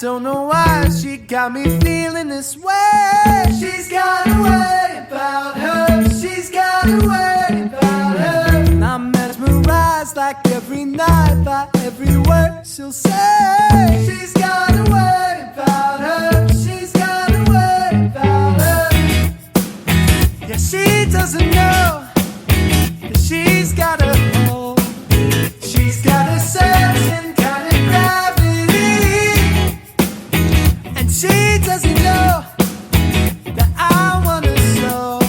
don't know why she got me feeling this way. She's got a way about her. She's got a way about her. I'm mesmerized like every night by every word she'll say. She's got a way about her. She's got a way about her. Yeah, she doesn't know that she's got a hold. She's got a certain kind of gravity, and she doesn't know that I want her so.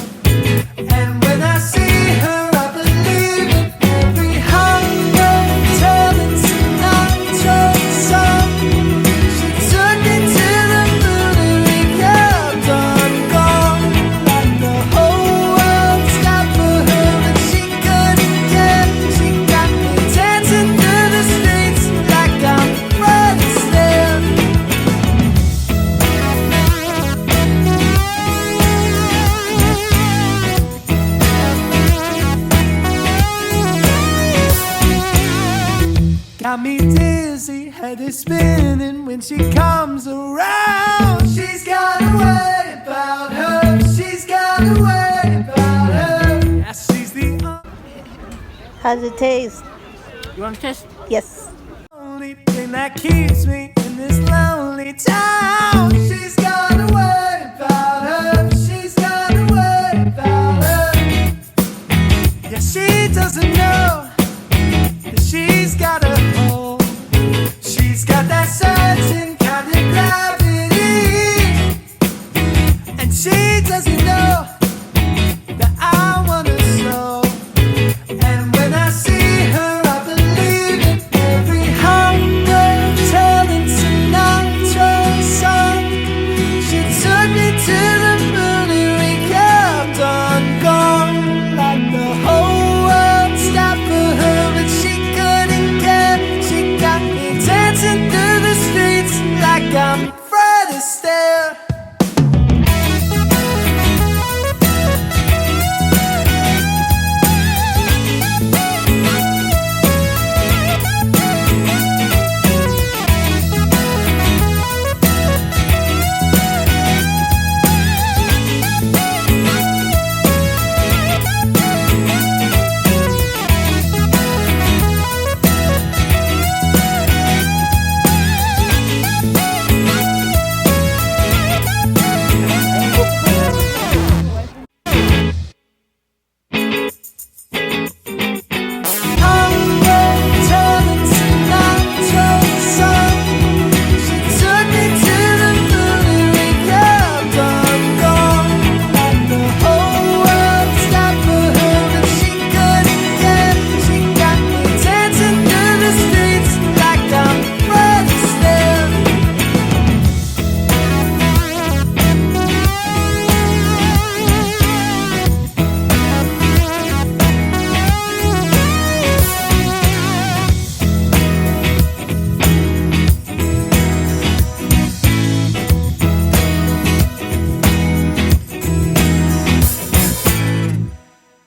And when I see her, I believe in every hunger turn into nitro song. She took me to the moon and we kept on going, like the whole world stopped for her and she couldn't get. She got me dancing through the streets like I'm Fred Astaire. Got me dizzy, head is spinning when she comes around. She's got a way about her. She's got a way about her. Yeah, she's the How does it taste? You want to taste? Yes. only thing that keeps me in this lonely town. She's got a way about her. She's got a way about her. Yeah, she doesn't know that she's got a hold. She's got that certain kind of gravity, and she doesn't know